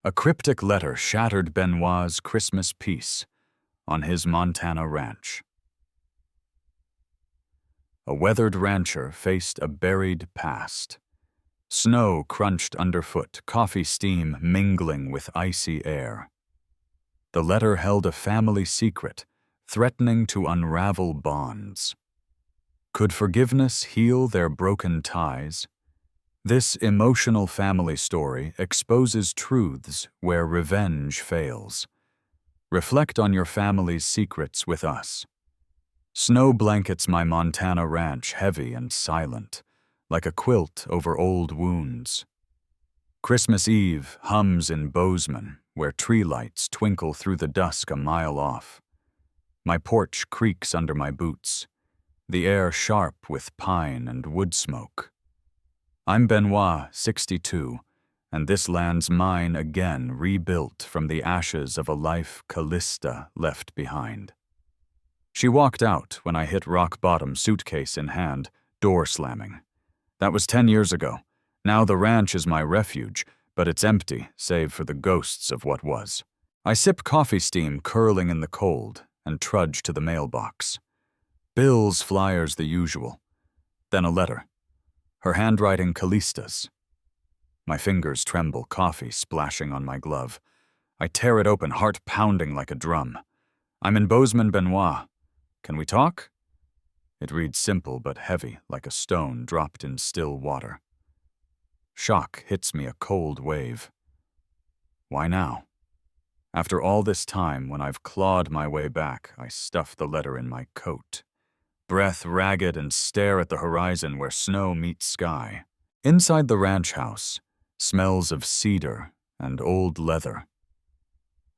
A cryptic letter shattered Benoit's Christmas peace on his Montana ranch. A weathered rancher faced a buried past. Snow crunched underfoot, coffee steam mingling with icy air. The letter held a family secret, threatening to unravel bonds. Could forgiveness heal their broken ties? This emotional family story exposes truths where revenge fails. Reflect on your family's secrets with us. Snow blankets my Montana ranch heavy and silent, like a quilt over old wounds. Christmas Eve hums in Bozeman, where tree lights twinkle through the dusk a mile off. My porch creaks under my boots, the air sharp with pine and wood smoke. I'm Benoit, 62, and this land's mine again, rebuilt from the ashes of a life Callista left behind. She walked out when I hit rock bottom, suitcase in hand, door slamming. That was 10 years ago. Now the ranch is my refuge, but it's empty, save for the ghosts of what was. I sip coffee steam curling in the cold and trudge to the mailbox. Bills, flyers, the usual. Then a letter. Her handwriting Callista's. My fingers tremble, coffee splashing on my glove. I tear it open, heart pounding like a drum. I'm in Bozeman, Benoit. Can we talk? It reads simple but heavy, like a stone dropped in still water. Shock hits me, a cold wave. Why now? After all this time, when I've clawed my way back, I stuff the letter in my coat. Breath ragged and stare at the horizon where snow meets sky. Inside the ranch house, smells of cedar and old leather.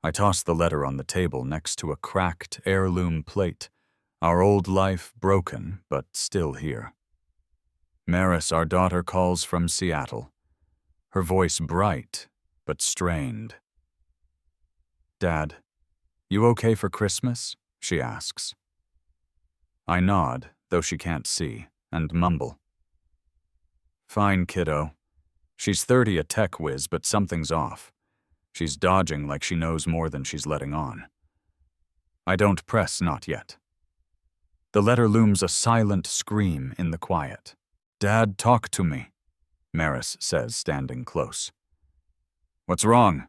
I toss the letter on the table next to a cracked heirloom plate, our old life broken but still here. Maris, our daughter, calls from Seattle, her voice bright but strained. Dad, you okay for Christmas? She asks. I nod, though she can't see, and mumble. Fine, kiddo. She's 30, a tech whiz, but something's off. She's dodging like she knows more than she's letting on. I don't press, not yet. The letter looms, a silent scream in the quiet. Dad, talk to me, Maris says, standing close. What's wrong?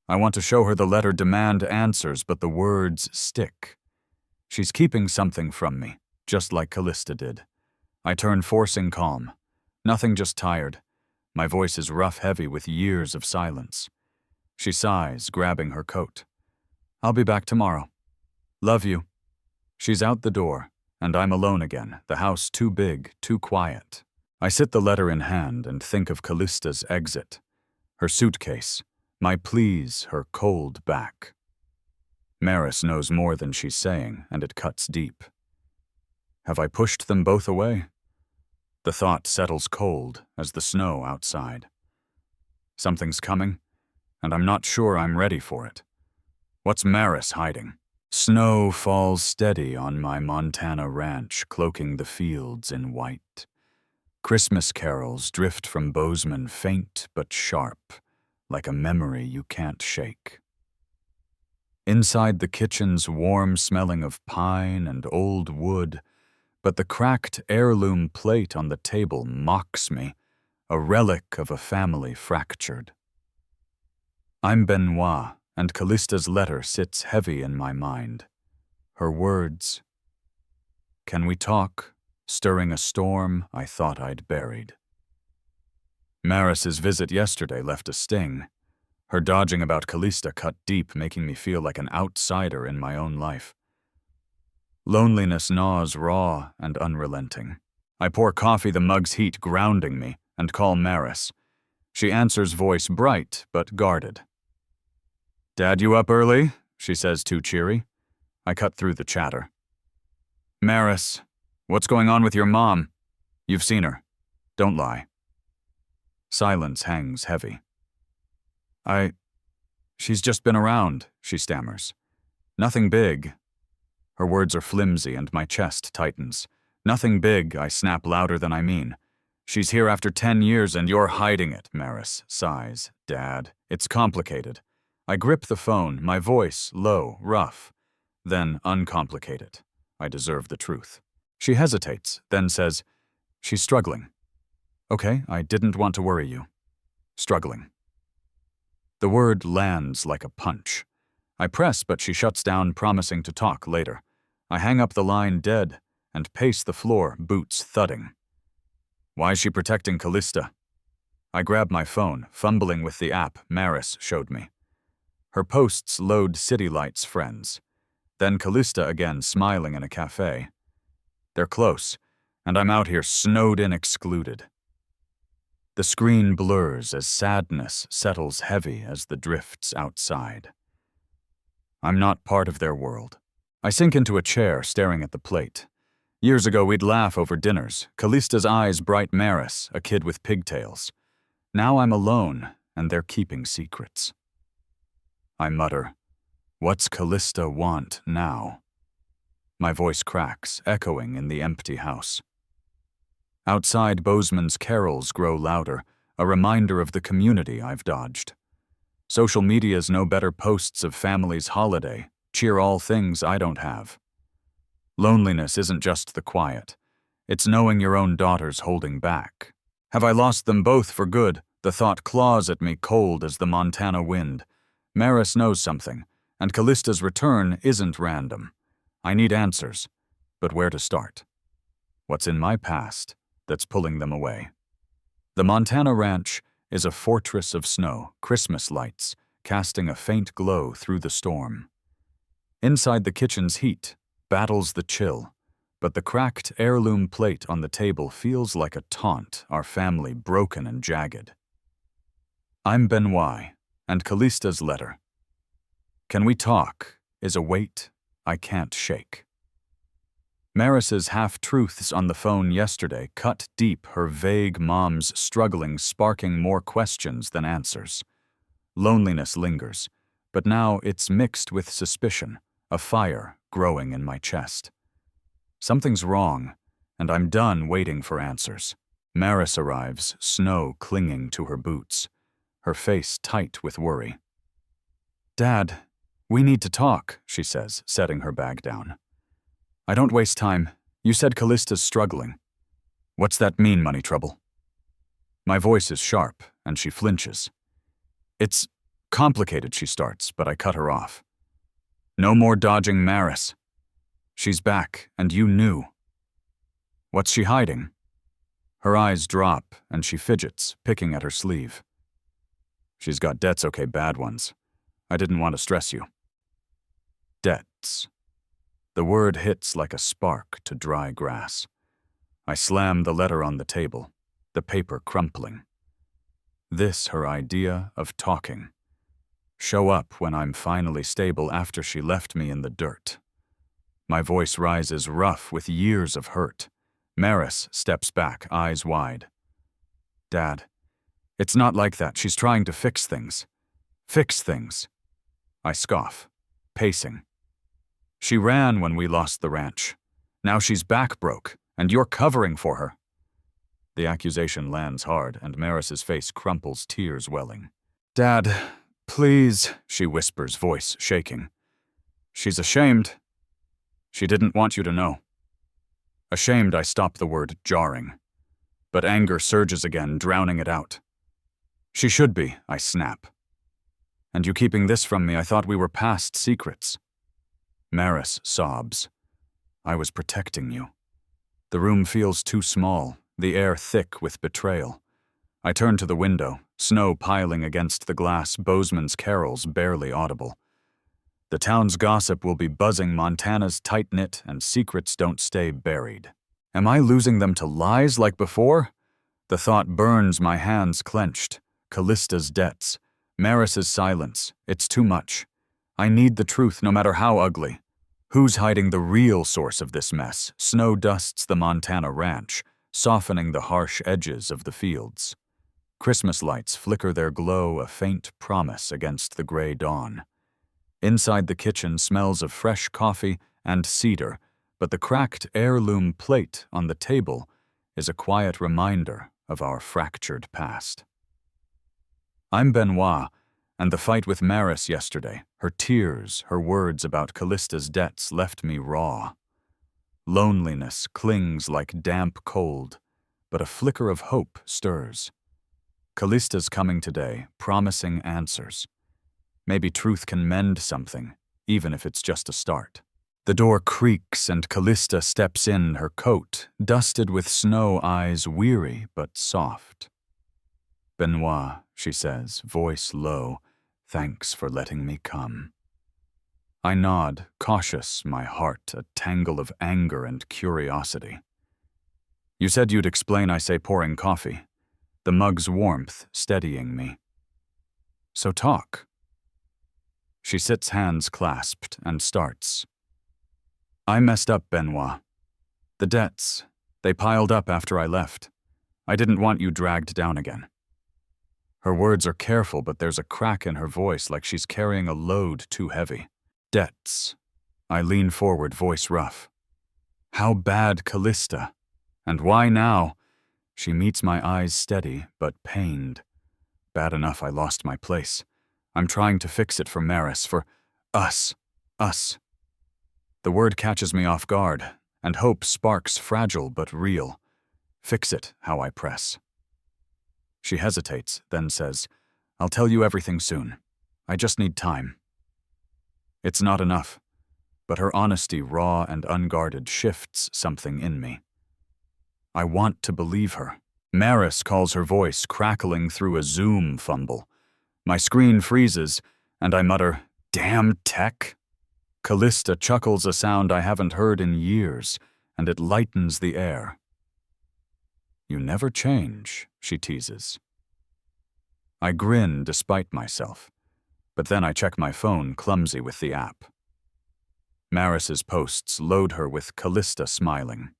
I want to show her the letter, demand answers, but the words stick. She's keeping something from me, just like Callista did. I turn, forcing calm. Nothing, just tired. My voice is rough, heavy with years of silence. She sighs, grabbing her coat. I'll be back tomorrow. Love you. She's out the door, and I'm alone again, the house too big, too quiet. I sit the letter in hand and think of Callista's exit. Her suitcase, my pleas, her cold back. Maris knows more than she's saying, and it cuts deep. Have I pushed them both away? The thought settles cold as the snow outside. Something's coming, and I'm not sure I'm ready for it. What's Maris hiding? Snow falls steady on my Montana ranch, cloaking the fields in white. Christmas carols drift from Bozeman, faint but sharp, like a memory you can't shake. Inside the kitchen's warm smelling of pine and old wood, but the cracked heirloom plate on the table mocks me, a relic of a family fractured. I'm Benoit, and Callista's letter sits heavy in my mind. Her words, can we talk, stirring a storm I thought I'd buried. Maris's visit yesterday left a sting. Her dodging about Callista cut deep, making me feel like an outsider in my own life. Loneliness gnaws raw and unrelenting. I pour coffee, the mug's heat grounding me, and call Maris. She answers, voice bright but guarded. Dad, you up early? She says, too cheery. I cut through the chatter. Maris, what's going on with your mom? You've seen her. Don't lie. Silence hangs heavy. She's just been around, she stammers. Nothing big. Her words are flimsy and my chest tightens. Nothing big, I snap louder than I mean. She's here after 10 years and you're hiding it, Maris sighs. Dad, it's complicated. I grip the phone, my voice low, rough. Then uncomplicate it. I deserve the truth. She hesitates, then says, she's struggling. Okay, I didn't want to worry you. Struggling. The word lands like a punch. I press, but she shuts down, promising to talk later. I hang up the line dead and pace the floor, boots thudding. Why is she protecting Callista? I grab my phone, fumbling with the app Maris showed me. Her posts load City Lights friends. Then Callista again, smiling in a cafe. They're close, and I'm out here snowed in, excluded. The screen blurs as sadness settles heavy as the drifts outside. I'm not part of their world. I sink into a chair, staring at the plate. Years ago, we'd laugh over dinners, Callista's eyes bright Maris, a kid with pigtails. Now I'm alone, and they're keeping secrets. I mutter, what's Callista want now? My voice cracks, echoing in the empty house. Outside, Bozeman's carols grow louder, a reminder of the community I've dodged. Social media's no better posts of family's holiday, cheer all things I don't have. Loneliness isn't just the quiet. It's knowing your own daughter's holding back. Have I lost them both for good? The thought claws at me cold as the Montana wind. Maris knows something, and Callista's return isn't random. I need answers, but where to start? What's in my past that's pulling them away? The Montana ranch is a fortress of snow, Christmas lights, casting a faint glow through the storm. Inside the kitchen's heat battles the chill, but the cracked heirloom plate on the table feels like a taunt, our family broken and jagged. I'm Benoit, and Callista's letter. Can we talk is a weight I can't shake. Maris's half-truths on the phone yesterday cut deep, her vague mom's struggling sparking more questions than answers. Loneliness lingers, but now it's mixed with suspicion, a fire growing in my chest. Something's wrong, and I'm done waiting for answers. Maris arrives, snow clinging to her boots, her face tight with worry. Dad, we need to talk, she says, setting her bag down. I don't waste time. You said Callista's struggling. What's that mean, money trouble? My voice is sharp, and she flinches. It's complicated, she starts, but I cut her off. No more dodging Maris. She's back, and you knew. What's she hiding? Her eyes drop, and she fidgets, picking at her sleeve. She's got debts, okay, bad ones. I didn't want to stress you. Debts. The word hits like a spark to dry grass. I slam the letter on the table, the paper crumpling. This her idea of talking. Show up when I'm finally stable after she left me in the dirt. My voice rises rough with years of hurt. Maris steps back, eyes wide. Dad, it's not like that. She's trying to fix things. Fix things. I scoff, pacing. She ran when we lost the ranch. Now she's back broke, and you're covering for her. The accusation lands hard, and Maris's face crumples, tears welling. Dad, please, she whispers, voice shaking. She's ashamed. She didn't want you to know. Ashamed, I stop the word, jarring. But anger surges again, drowning it out. She should be, I snap. And you keeping this from me, I thought we were past secrets. Maris sobs. I was protecting you. The room feels too small, the air thick with betrayal. I turn to the window, snow piling against the glass, Bozeman's carols barely audible. The town's gossip will be buzzing, Montana's tight-knit, and secrets don't stay buried. Am I losing them to lies like before? The thought burns, my hands clenched. Callista's debts. Maris's silence. It's too much. I need the truth, no matter how ugly. Who's hiding the real source of this mess? Snow dusts the Montana ranch, softening the harsh edges of the fields. Christmas lights flicker their glow, a faint promise against the gray dawn. Inside the kitchen, smells of fresh coffee and cedar, but the cracked heirloom plate on the table is a quiet reminder of our fractured past. I'm Benoit, and the fight with Maris yesterday, her tears, her words about Callista's debts left me raw. Loneliness clings like damp cold, but a flicker of hope stirs. Callista's coming today, promising answers. Maybe truth can mend something, even if it's just a start. The door creaks and Callista steps in, her coat, dusted with snow, eyes weary but soft. "Benoit," she says, voice low, "thanks for letting me come." I nod, cautious, my heart a tangle of anger and curiosity. "You said you'd explain," I say, pouring coffee, the mug's warmth steadying me. "So talk." She sits, hands clasped, and starts. "I messed up, Benoit. The debts, they piled up after I left. I didn't want you dragged down again." Her words are careful, but there's a crack in her voice like she's carrying a load too heavy. "Debts." I lean forward, voice rough. "How bad, Callista? And why now?" She meets my eyes steady, but pained. "Bad enough I lost my place. I'm trying to fix it for Maris, for us. The word catches me off guard, and hope sparks fragile but real. "Fix it," how I press. She hesitates, then says, "I'll tell you everything soon. I just need time." It's not enough, but her honesty, raw and unguarded, shifts something in me. I want to believe her. Maris calls, her voice crackling through a Zoom fumble. My screen freezes, and I mutter, "Damn tech." Callista chuckles, a sound I haven't heard in years, and it lightens the air. "You never change," she teases. I grin despite myself, but then I check my phone, clumsy with the app. Maris's posts load her with Callista smiling.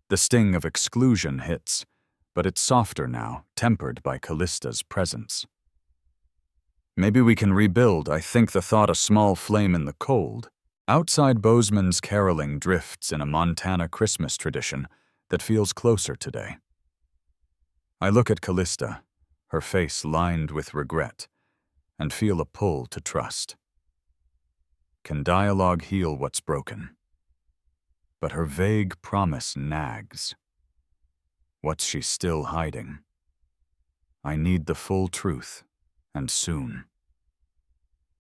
The sting of exclusion hits, but it's softer now, tempered by Callista's presence. Maybe we can rebuild, I think the thought, a small flame in the cold. Outside, Bozeman's caroling drifts in a Montana Christmas tradition that feels closer today. I look at Callista, her face lined with regret, and feel a pull to trust. Can dialogue heal what's broken? But her vague promise nags. What's she still hiding? I need the full truth, and soon.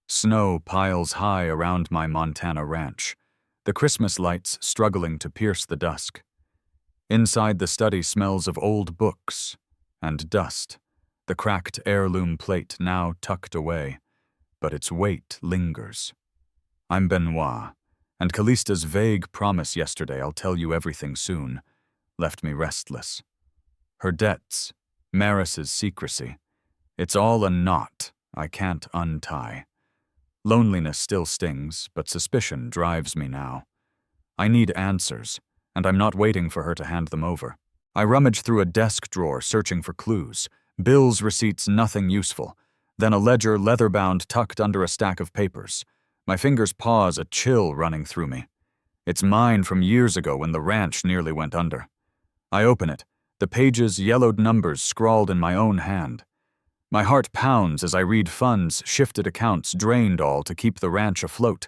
Snow piles high around my Montana ranch, the Christmas lights struggling to pierce the dusk. Inside the study smells of old books and dust, the cracked heirloom plate now tucked away, but its weight lingers. I'm Benoit, and Callista's vague promise yesterday, "I'll tell you everything soon," left me restless. Her debts, Maris's secrecy, it's all a knot I can't untie. Loneliness still stings, but suspicion drives me now. I need answers, and I'm not waiting for her to hand them over. I rummage through a desk drawer searching for clues, bills, receipts, nothing useful, then a ledger leather-bound tucked under a stack of papers. My fingers pause, a chill running through me. It's mine from years ago when the ranch nearly went under. I open it, the pages, yellowed numbers scrawled in my own hand. My heart pounds as I read funds, shifted accounts, drained all to keep the ranch afloat.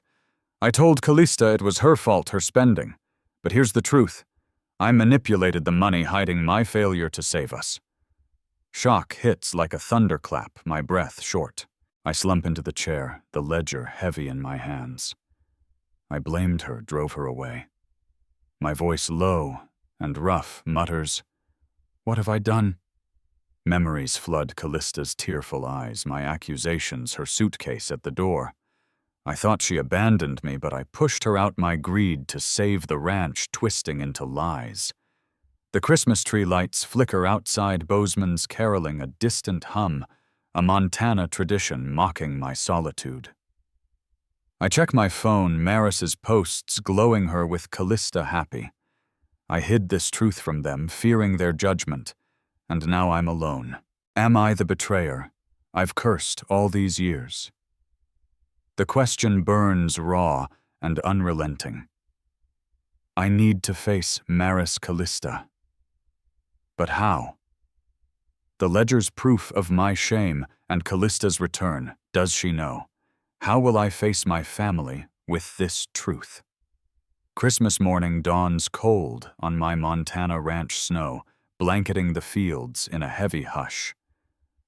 I told Callista it was her fault, her spending. But here's the truth. I manipulated the money, hiding my failure to save us. Shock hits like a thunderclap, my breath short. I slump into the chair, the ledger heavy in my hands. I blamed her, drove her away. My voice low and rough mutters, "What have I done?" Memories flood Callista's tearful eyes, my accusations, her suitcase at the door. I thought she abandoned me, but I pushed her out, my greed to save the ranch twisting into lies. The Christmas tree lights flicker outside Bozeman's caroling, a distant hum, a Montana tradition mocking my solitude. I check my phone, Maris's posts glowing her with Callista happy. I hid this truth from them, fearing their judgment, and now I'm alone. Am I the betrayer I've cursed all these years? The question burns raw and unrelenting. I need to face Maris Callista. But how? The ledger's proof of my shame and Callista's return, does she know? How will I face my family with this truth? Christmas morning dawns cold on my Montana ranch snow, blanketing the fields in a heavy hush.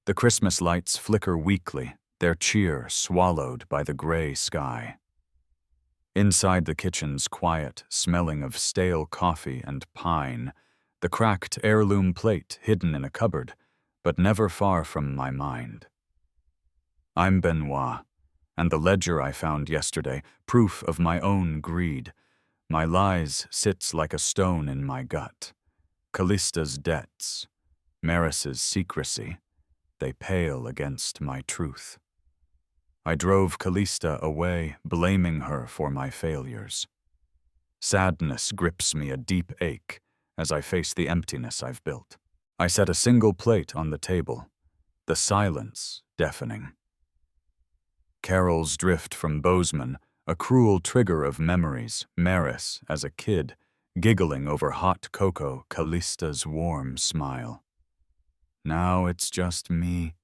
The Christmas lights flicker weakly, their cheer swallowed by the gray sky. Inside the kitchen's quiet, smelling of stale coffee and pine, the cracked heirloom plate hidden in a cupboard, but never far from my mind. I'm Benoit, and the ledger I found yesterday, proof of my own greed. My lies sits like a stone in my gut. Callista's debts, Maris's secrecy, they pale against my truth. I drove Callista away, blaming her for my failures. Sadness grips me a deep ache as I face the emptiness I've built. I set a single plate on the table, the silence deafening. Carols drift from Bozeman, a cruel trigger of memories, Maris as a kid, giggling over hot cocoa, Callista's warm smile. Now it's just me,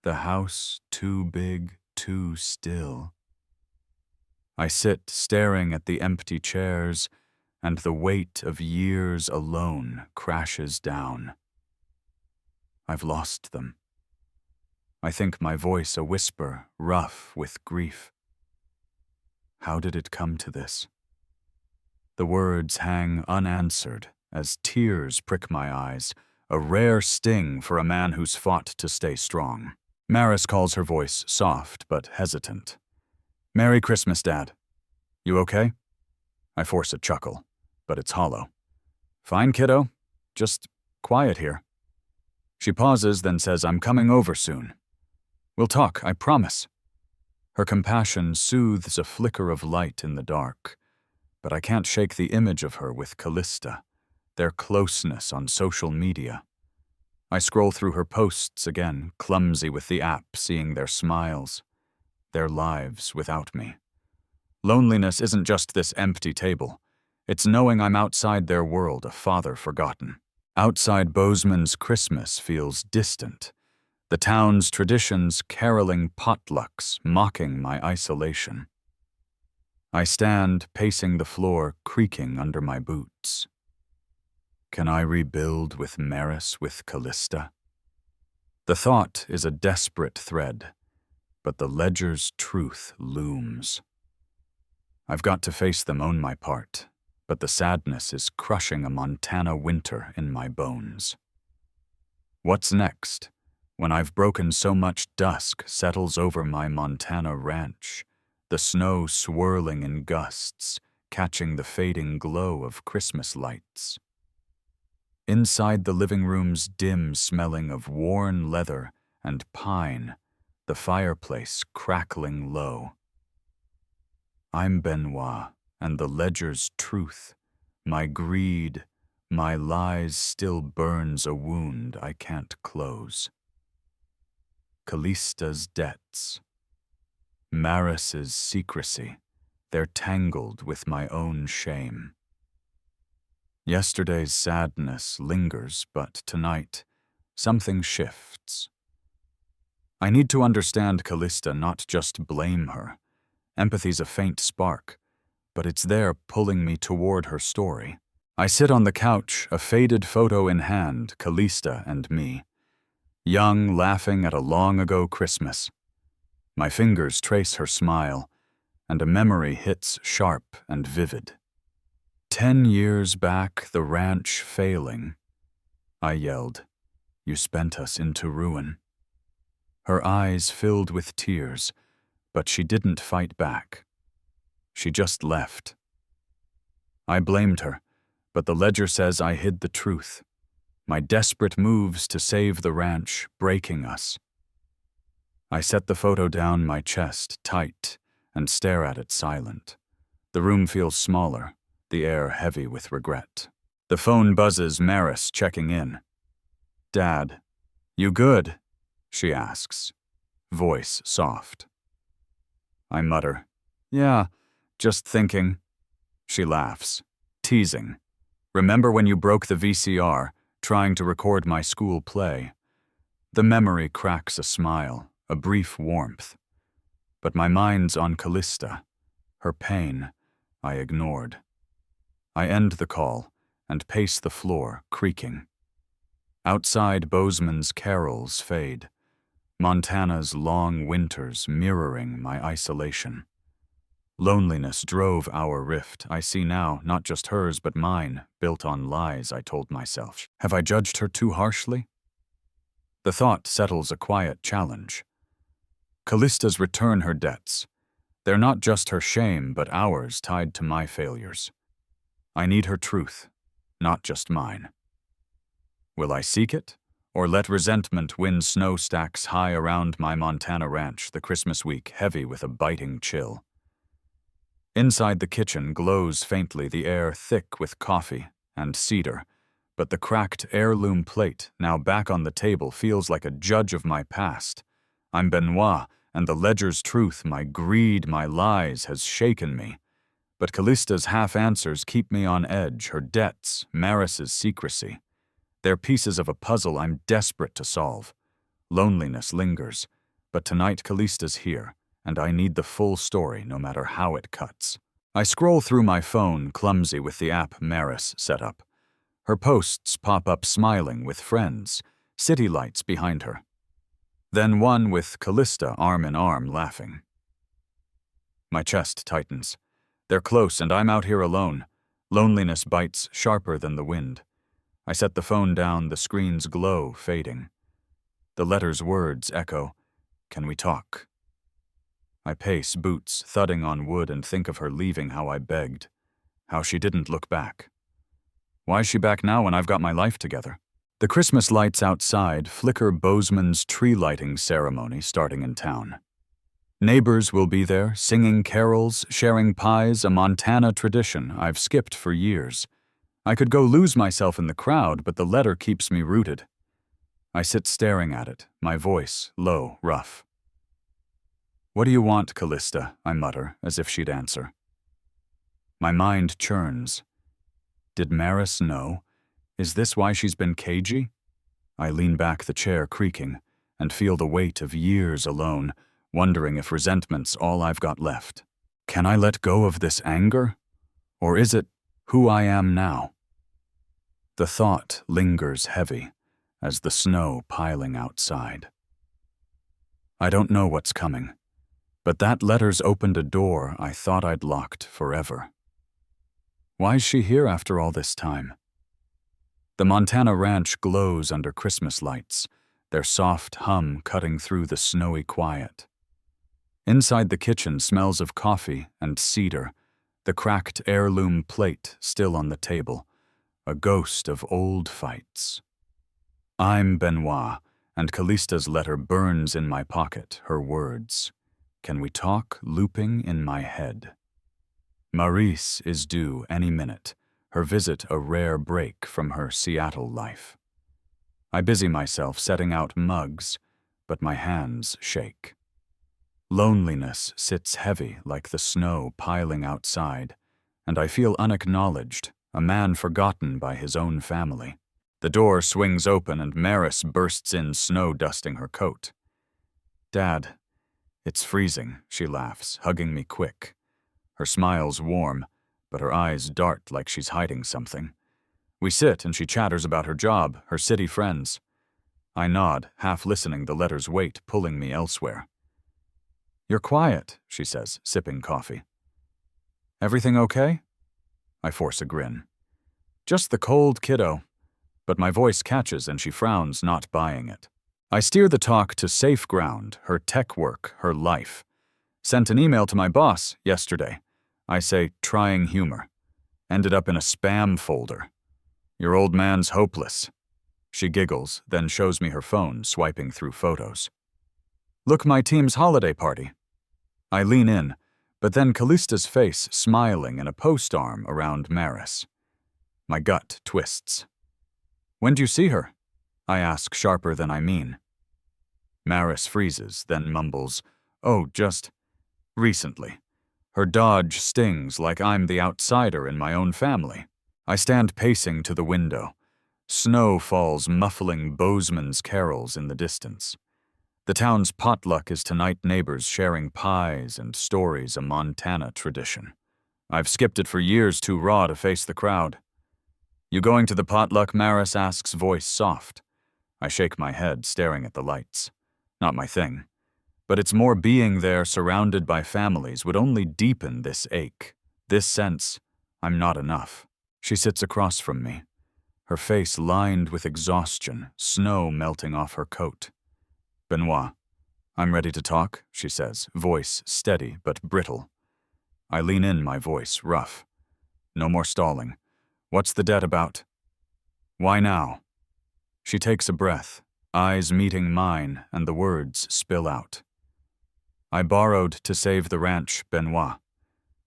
the house too big, too still. I sit staring at the empty chairs, and the weight of years alone crashes down. I've lost them. I think my voice a whisper, rough with grief. How did it come to this? The words hang unanswered as tears prick my eyes, a rare sting for a man who's fought to stay strong. Maris calls her voice soft but hesitant. Merry Christmas, Dad. You okay? I force a chuckle, but it's hollow. Fine, kiddo. Just quiet here. She pauses, then says, I'm coming over soon. We'll talk, I promise. Her compassion soothes a flicker of light in the dark, but I can't shake the image of her with Callista, their closeness on social media. I scroll through her posts again, clumsy with the app, seeing their smiles, their lives without me. Loneliness isn't just this empty table. It's knowing I'm outside their world, a father forgotten. Outside Bozeman's Christmas feels distant. The town's traditions caroling potlucks, mocking my isolation. I stand, pacing the floor, creaking under my boots. Can I rebuild with Maris, with Callista? The thought is a desperate thread, but the ledger's truth looms. I've got to face them, own my part, but the sadness is crushing a Montana winter in my bones. What's next? When I've broken so much dusk settles over my Montana ranch, the snow swirling in gusts, catching the fading glow of Christmas lights. Inside the living room's dim smelling of worn leather and pine, the fireplace crackling low. I'm Benoit, and the ledger's truth, my greed, my lies still burns a wound I can't close. Callista's debts, Maris's secrecy, they're tangled with my own shame. Yesterday's sadness lingers, but tonight, something shifts. I need to understand Callista, not just blame her. Empathy's a faint spark, but it's there pulling me toward her story. I sit on the couch, a faded photo in hand, Callista and me. Young, laughing at a long-ago Christmas. My fingers trace her smile, and a memory hits sharp and vivid. 10 years back, the ranch failing. I yelled, "You spent us into ruin." Her eyes filled with tears, but she didn't fight back. She just left. I blamed her, but the ledger says I hid the truth. My desperate moves to save the ranch, breaking us. I set the photo down my chest, tight, and stare at it silent. The room feels smaller, the air heavy with regret. The phone buzzes, Maris checking in. "Dad, you good?" she asks, voice soft. I mutter, "Yeah, just thinking." She laughs, teasing. "Remember when you broke the VCR, trying to record my school play? The memory cracks a smile, a brief warmth. But my mind's on Callista. Her pain, I ignored. I end the call and pace the floor, creaking. Outside, Bozeman's carols fade, Montana's long winters mirroring my isolation. Loneliness drove our rift. I see now, not just hers but mine, built on lies I told myself. Have I judged her too harshly? The thought settles a quiet challenge. Callista's return her debts. They're not just her shame, but ours tied to my failures. I need her truth, not just mine. Will I seek it, or let resentment win snowstacks high around my Montana ranch the Christmas week, heavy with a biting chill? Inside the kitchen glows faintly, the air thick with coffee and cedar, but the cracked heirloom plate, now back on the table, feels like a judge of my past. I'm Benoit, and the ledger's truth, my greed, my lies, has shaken me. But Callista's half-answers keep me on edge, her debts, Maris's secrecy. They're pieces of a puzzle I'm desperate to solve. Loneliness lingers, but tonight Callista's here, and I need the full story no matter how it cuts. I scroll through my phone, clumsy with the app Maris set up. Her posts pop up smiling with friends, city lights behind her. Then one with Callista arm in arm laughing. My chest tightens. They're close and I'm out here alone. Loneliness bites sharper than the wind. I set the phone down, the screen's glow fading. The letter's words echo, "Can we talk?" I pace, boots thudding on wood, and think of her leaving how I begged, how she didn't look back. Why is she back now when I've got my life together? The Christmas lights outside flicker Bozeman's tree lighting ceremony starting in town. Neighbors will be there, singing carols, sharing pies, a Montana tradition I've skipped for years. I could go lose myself in the crowd, but the letter keeps me rooted. I sit staring at it, my voice low, rough. "What do you want, Callista?" I mutter, as if she'd answer. My mind churns. Did Maris know? Is this why she's been cagey? I lean back, the chair creaking, and feel the weight of years alone, wondering if resentment's all I've got left. Can I let go of this anger? Or is it who I am now? The thought lingers heavy as the snow piling outside. I don't know what's coming, but that letter's opened a door I thought I'd locked forever. Why's she here after all this time? The Montana ranch glows under Christmas lights, their soft hum cutting through the snowy quiet. Inside the kitchen smells of coffee and cedar, the cracked heirloom plate still on the table, a ghost of old fights. I'm Benoit, and Callista's letter burns in my pocket, her words. Can we talk looping in my head? Maurice is due any minute, her visit a rare break from her Seattle life. I busy myself setting out mugs, but my hands shake. Loneliness sits heavy like the snow piling outside, and I feel unacknowledged, a man forgotten by his own family. The door swings open and Maris bursts in, snow dusting her coat. "Dad, it's freezing," she laughs, hugging me quick. Her smile's warm, but her eyes dart like she's hiding something. We sit and she chatters about her job, her city friends. I nod, half listening, the letter's weight pulling me elsewhere. "You're quiet," she says, sipping coffee. "Everything okay?" I force a grin. "Just the cold, kiddo." But my voice catches and she frowns, not buying it. I steer the talk to safe ground, her tech work, her life. Sent an email to my boss yesterday. I say, trying humor. Ended up in a spam folder. "Your old man's hopeless." She giggles, then shows me her phone, swiping through photos. "Look, my team's holiday party." I lean in, but then Callista's face smiling in a post arm around Maris. My gut twists. "When do you see her?" I ask, sharper than I mean. Maris freezes, then mumbles, "Oh, just recently." Her dodge stings like I'm the outsider in my own family. I stand pacing to the window. Snow falls, muffling Bozeman's carols in the distance. The town's potluck is tonight, neighbors sharing pies and stories, a Montana tradition. I've skipped it for years, too raw to face the crowd. You going to the potluck? Maris asks, voice soft. I shake my head, staring at the lights. Not my thing. But it's more being there, surrounded by families, would only deepen this ache, this sense I'm not enough. She sits across from me, her face lined with exhaustion, snow melting off her coat. Benoit, I'm ready to talk, she says, voice steady but brittle. I lean in, my voice rough. No more stalling. What's the debt about? Why now? She takes a breath, eyes meeting mine, and the words spill out. I borrowed to save the ranch, Benoit.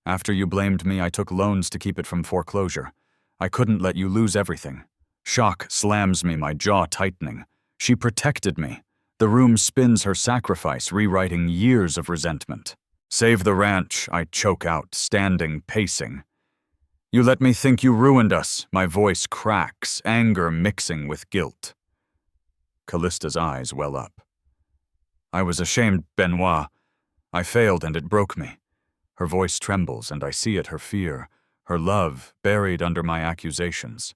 After you blamed me, I took loans to keep it from foreclosure. I couldn't let you lose everything. Shock slams me, my jaw tightening. She protected me. The room spins her sacrifice, rewriting years of resentment. Save the ranch, I choke out, standing, pacing. You let me think you ruined us. My voice cracks, anger mixing with guilt. Callista's eyes well up. I was ashamed, Benoit. I failed and it broke me. Her voice trembles and I see it, her fear, her love buried under my accusations.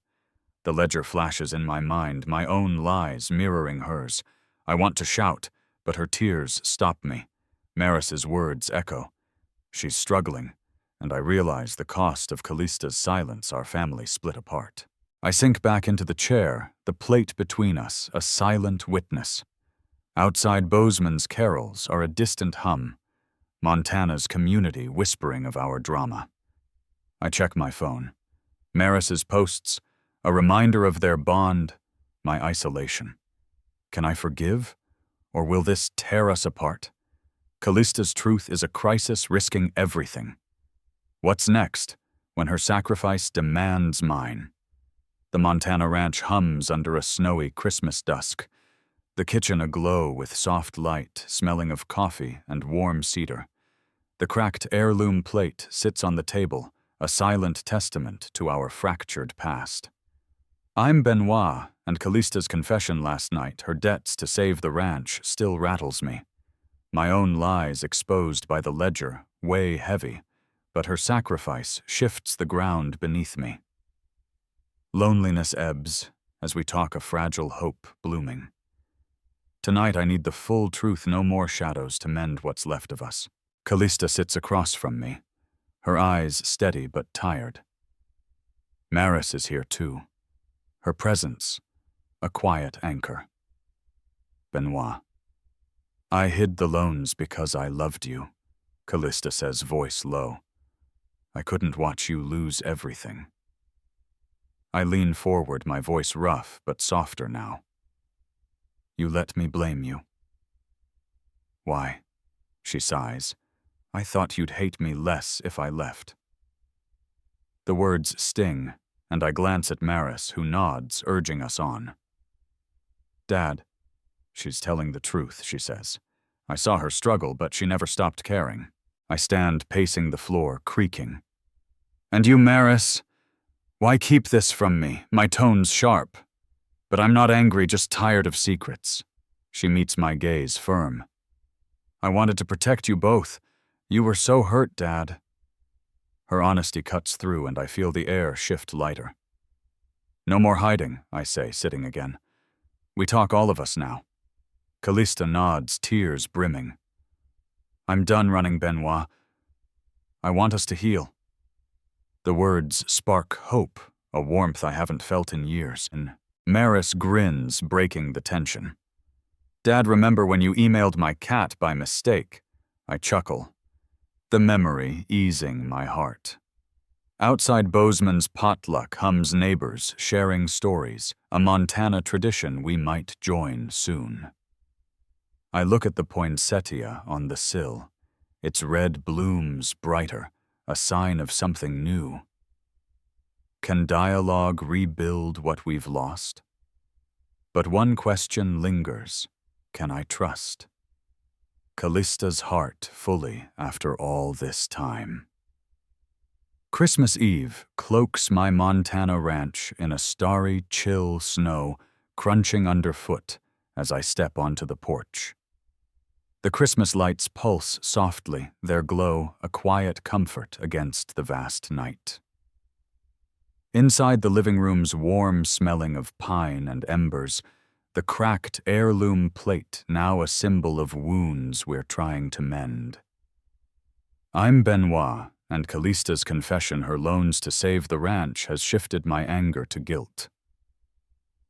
The ledger flashes in my mind, my own lies mirroring hers. I want to shout, but her tears stop me. Maris's words echo. She's struggling, and I realize the cost of Callista's silence, our family split apart. I sink back into the chair, the plate between us, a silent witness. Outside Bozeman's carols are a distant hum, Montana's community whispering of our drama. I check my phone. Maris's posts, a reminder of their bond, my isolation. Can I forgive? Or will this tear us apart? Callista's truth is a crisis risking everything. What's next, when her sacrifice demands mine? The Montana ranch hums under a snowy Christmas dusk, the kitchen aglow with soft light, smelling of coffee and warm cedar. The cracked heirloom plate sits on the table, a silent testament to our fractured past. I'm Benoit, and Callista's confession last night, her debts to save the ranch, still rattles me. My own lies exposed by the ledger weigh heavy, but her sacrifice shifts the ground beneath me. Loneliness ebbs as we talk, a fragile hope blooming. Tonight I need the full truth, no more shadows to mend what's left of us. Callista sits across from me, her eyes steady but tired. Maris is here too, her presence a quiet anchor. Benoit. I hid the loans because I loved you, Callista says, voice low. I couldn't watch you lose everything. I lean forward, my voice rough but softer now. You let me blame you. Why? She sighs. I thought you'd hate me less if I left. The words sting, and I glance at Maris, who nods, urging us on. Dad, she's telling the truth, she says. I saw her struggle, but she never stopped caring. I stand pacing the floor, creaking. And you, Maris? Why keep this from me? My tone's sharp. But I'm not angry, just tired of secrets. She meets my gaze firm. I wanted to protect you both. You were so hurt, Dad. Her honesty cuts through, and I feel the air shift lighter. No more hiding, I say, sitting again. We talk, all of us now. Callista nods, tears brimming. I'm done running, Benoit. I want us to heal. The words spark hope, a warmth I haven't felt in years. And Maris grins, breaking the tension. Dad, remember when you emailed my cat by mistake? I chuckle, the memory easing my heart. Outside Bozeman's potluck hums neighbors sharing stories, a Montana tradition we might join soon. I look at the poinsettia on the sill. Its red blooms brighter, a sign of something new. Can dialogue rebuild what we've lost? But one question lingers. Can I trust Callista's heart fully after all this time? Christmas Eve cloaks my Montana ranch in a starry, chill snow crunching underfoot as I step onto the porch. The Christmas lights pulse softly, their glow a quiet comfort against the vast night. Inside the living room's warm smelling of pine and embers, the cracked heirloom plate now a symbol of wounds we're trying to mend. I'm Benoit, and Callista's confession her loans to save the ranch has shifted my anger to guilt.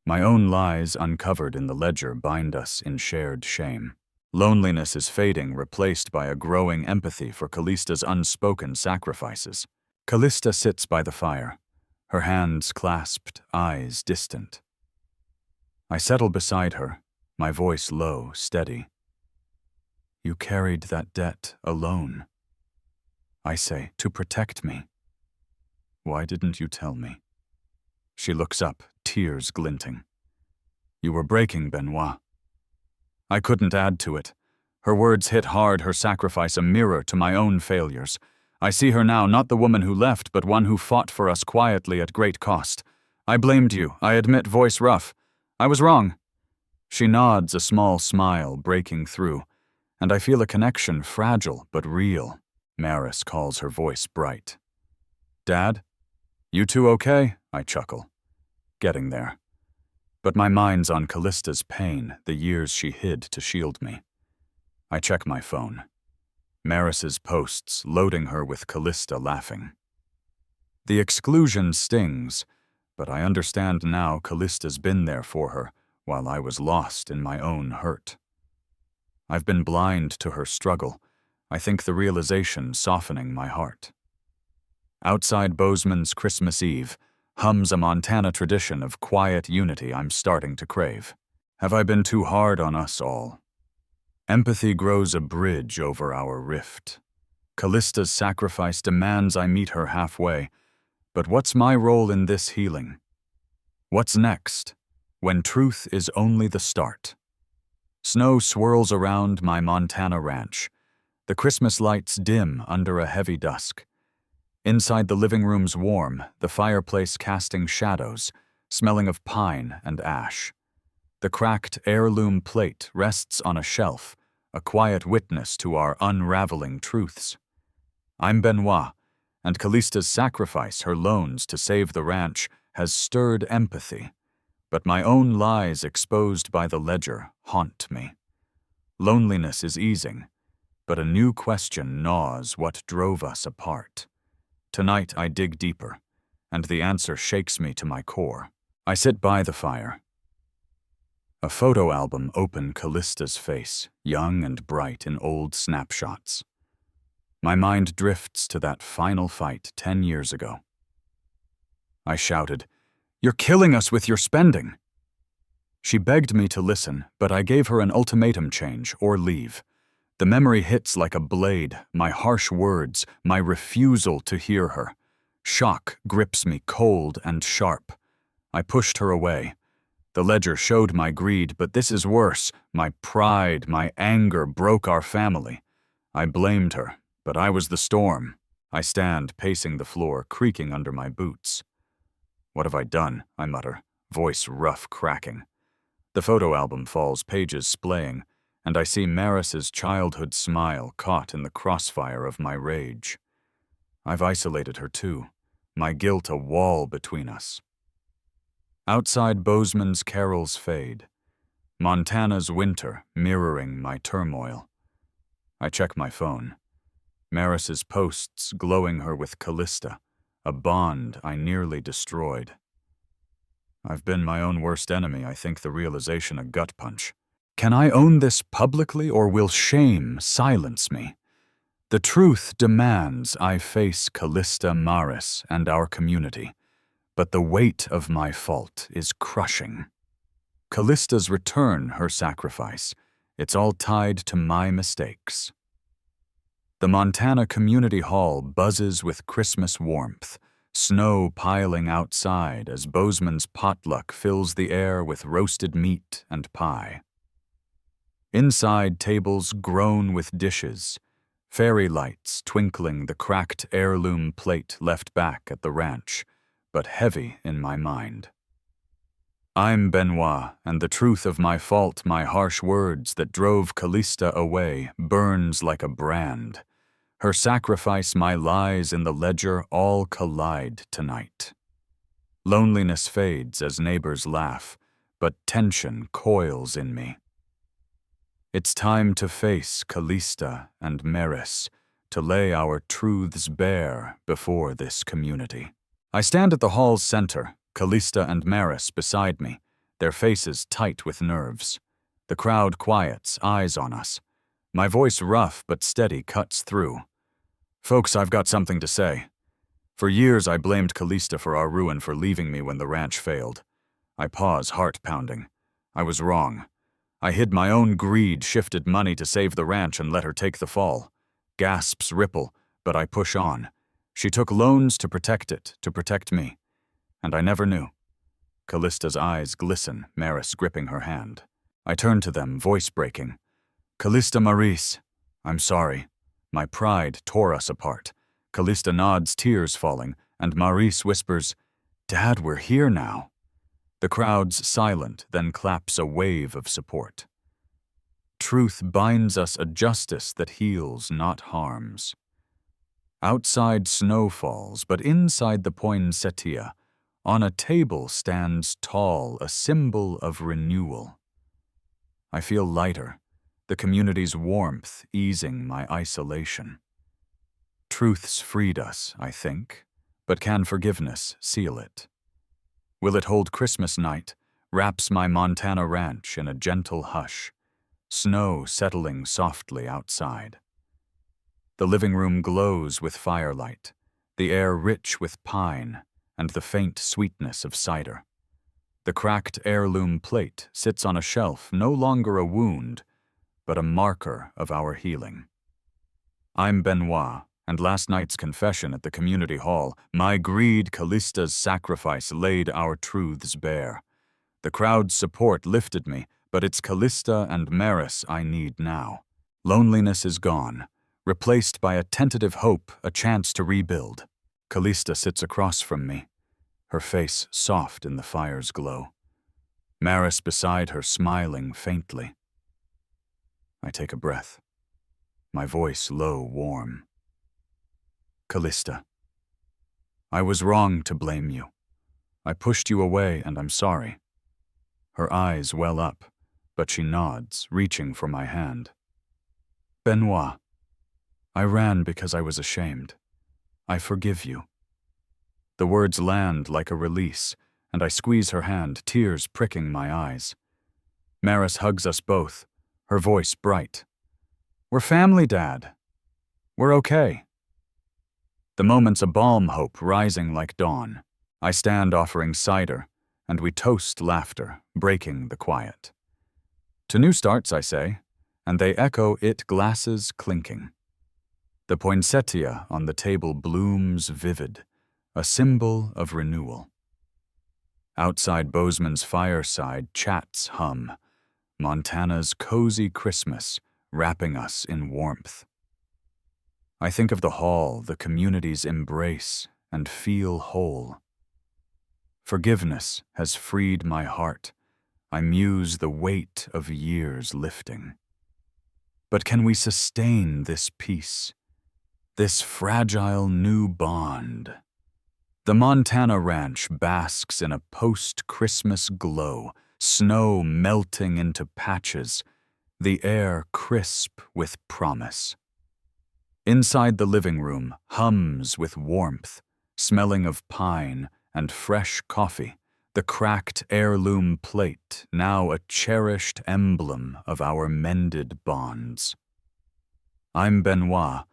My own lies uncovered in the ledger bind us in shared shame. Loneliness is fading, replaced by a growing empathy for Callista's unspoken sacrifices. Callista sits by the fire, her hands clasped, eyes distant. I settle beside her, my voice low, steady. You carried that debt alone. I say, to protect me. Why didn't you tell me? She looks up, tears glinting. You were breaking, Benoit. I couldn't add to it. Her words hit hard, her sacrifice a mirror to my own failures. I see her now, not the woman who left, but one who fought for us quietly at great cost. I blamed you, I admit, voice rough. I was wrong. She nods, a small smile breaking through, and I feel a connection, fragile but real. Maris calls, her voice bright. Dad? You two okay? I chuckle. Getting there. But my mind's on Callista's pain, the years she hid to shield me. I check my phone. Maris's posts, loading her with Callista laughing. The exclusion stings, but I understand now Callista's been there for her while I was lost in my own hurt. I've been blind to her struggle, I think the realization softening my heart. Outside Bozeman's Christmas Eve hums a Montana tradition of quiet unity I'm starting to crave. Have I been too hard on us all? Empathy grows a bridge over our rift. Callista's sacrifice demands I meet her halfway, but what's my role in this healing? What's next, when truth is only the start? Snow swirls around my Montana ranch. The Christmas lights dim under a heavy dusk. Inside the living room's warm, the fireplace casting shadows, smelling of pine and ash. The cracked heirloom plate rests on a shelf, a quiet witness to our unraveling truths. I'm Benoit, and Callista's sacrifice, her loans to save the ranch, has stirred empathy. But my own lies exposed by the ledger haunt me. Loneliness is easing, but a new question gnaws what drove us apart. Tonight I dig deeper, and the answer shakes me to my core. I sit by the fire. A photo album open Callista's face, young and bright in old snapshots. My mind drifts to that final fight 10 years ago. I shouted, "You're killing us with your spending!" She begged me to listen, but I gave her an ultimatum: change or leave. The memory hits like a blade, my harsh words, my refusal to hear her. Shock grips me cold and sharp. I pushed her away. The ledger showed my greed, but this is worse. My pride, my anger broke our family. I blamed her, but I was the storm. I stand pacing the floor, creaking under my boots. What have I done? I mutter, voice rough cracking. The photo album falls, pages splaying, and I see Maris's childhood smile caught in the crossfire of my rage. I've isolated her too, my guilt a wall between us. Outside Bozeman's carols fade, Montana's winter mirroring my turmoil. I check my phone. Maris's posts glowing her with Callista, a bond I nearly destroyed. I've been my own worst enemy, I think the realization a gut punch. Can I own this publicly, or will shame silence me? The truth demands I face Callista, Maris, and our community, but the weight of my fault is crushing. Callista's return, her sacrifice, it's all tied to my mistakes. The Montana Community Hall buzzes with Christmas warmth, snow piling outside as Bozeman's potluck fills the air with roasted meat and pie. Inside, tables groan with dishes, fairy lights twinkling the cracked heirloom plate left back at the ranch, but heavy in my mind. I'm Benoit, and the truth of my fault, my harsh words that drove Callista away, burns like a brand. Her sacrifice, my lies in the ledger, all collide tonight. Loneliness fades as neighbors laugh, but tension coils in me. It's time to face Callista and Maris, to lay our truths bare before this community. I stand at the hall's center, Callista and Maris beside me, their faces tight with nerves. The crowd quiets, eyes on us. My voice, rough but steady, cuts through. Folks, I've got something to say. For years I blamed Callista for our ruin, for leaving me when the ranch failed. I pause, heart pounding. I was wrong. I hid my own greed, shifted money to save the ranch, and let her take the fall. Gasps ripple, but I push on. She took loans to protect it, to protect me. And I never knew. Callista's eyes glisten, Maris gripping her hand. I turn to them, voice breaking. Callista, Maurice, I'm sorry. My pride tore us apart. Callista nods, tears falling, and Maurice whispers, Dad, we're here now. The crowd's silent, then claps a wave of support. Truth binds us a justice that heals, not harms. Outside snow falls, but inside the poinsettia, on a table stands tall a symbol of renewal. I feel lighter, the community's warmth easing my isolation. Truth's freed us, I think, but can forgiveness seal it? Will it hold Christmas night, wraps my Montana ranch in a gentle hush, snow settling softly outside? The living room glows with firelight, the air rich with pine and the faint sweetness of cider. The cracked heirloom plate sits on a shelf, no longer a wound, but a marker of our healing. I'm Benoit, and last night's confession at the community hall, my greed, Callista's sacrifice, laid our truths bare. The crowd's support lifted me, but it's Callista and Maris I need now. Loneliness is gone, replaced by a tentative hope, a chance to rebuild. Callista sits across from me, her face soft in the fire's glow. Maris beside her, smiling faintly. I take a breath, my voice low, warm. Callista, I was wrong to blame you. I pushed you away, and I'm sorry. Her eyes well up, but she nods, reaching for my hand. Benoit, I ran because I was ashamed. I forgive you. The words land like a release, and I squeeze her hand, tears pricking my eyes. Maris hugs us both, her voice bright. We're family, Dad. We're okay. The moment's a balm hope rising like dawn. I stand offering cider, and we toast laughter, breaking the quiet. To new starts, I say, and they echo it, glasses clinking. The poinsettia on the table blooms vivid, a symbol of renewal. Outside Bozeman's fireside, chats hum, Montana's cozy Christmas wrapping us in warmth. I think of the hall, the community's embrace, and feel whole. Forgiveness has freed my heart. I muse the weight of years lifting. But can we sustain this peace, this fragile new bond? The Montana ranch basks in a post-Christmas glow, snow melting into patches, the air crisp with promise. Inside the living room hums with warmth, smelling of pine and fresh coffee, the cracked heirloom plate, now a cherished emblem of our mended bonds. I'm Benoit,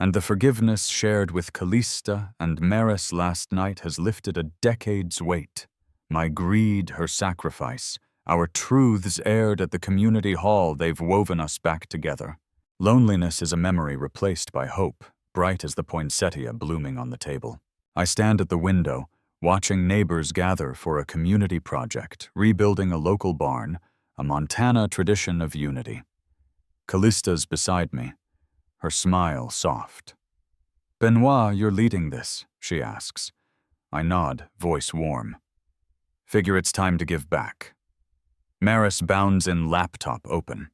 and the forgiveness shared with Callista and Maris last night has lifted a decade's weight. My greed, her sacrifice, our truths aired at the community hall, they've woven us back together. Loneliness is a memory replaced by hope, bright as the poinsettia blooming on the table. I stand at the window, watching neighbors gather for a community project, rebuilding a local barn, a Montana tradition of unity. Callista's beside me, her smile soft. "Benoit, you're leading this," she asks. I nod, voice warm. "Figure it's time to give back." Maris bounds in, laptop open.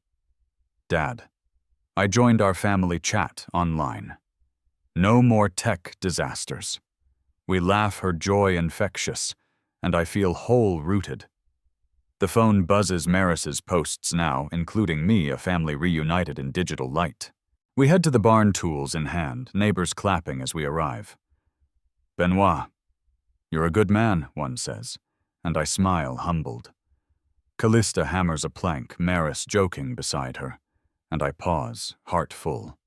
"Dad, I joined our family chat online. No more tech disasters. We laugh, her joy infectious, and I feel whole-rooted." The phone buzzes. Maris's posts now, including me, a family reunited in digital light. We head to the barn, tools in hand, neighbors clapping as we arrive. "Benoit, you're a good man," one says, and I smile, humbled. Callista hammers a plank, Maris joking beside her, and I pause, heart full.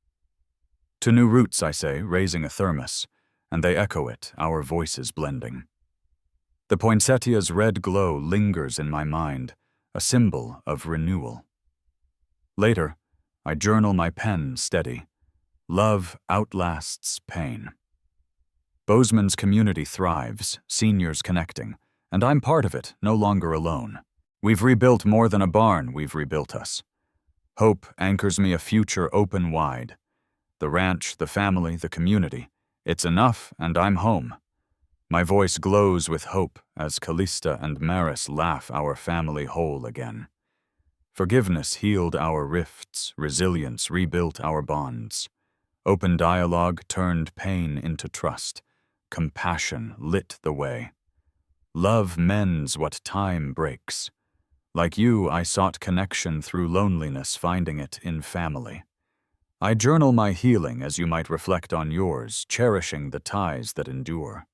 "To new roots," I say, raising a thermos, and they echo it, our voices blending. The poinsettia's red glow lingers in my mind, a symbol of renewal. Later, I journal, my pen steady. Love outlasts pain. Bozeman's community thrives, seniors connecting, and I'm part of it, no longer alone. We've rebuilt more than a barn, we've rebuilt us. Hope anchors me, a future open wide. The ranch, the family, the community. It's enough, and I'm home. My voice glows with hope as Callista and Maris laugh, our family whole again. Forgiveness healed our rifts, resilience rebuilt our bonds. Open dialogue turned pain into trust. Compassion lit the way. Love mends what time breaks. Like you, I sought connection through loneliness, finding it in family. I journal my healing as you might reflect on yours, cherishing the ties that endure.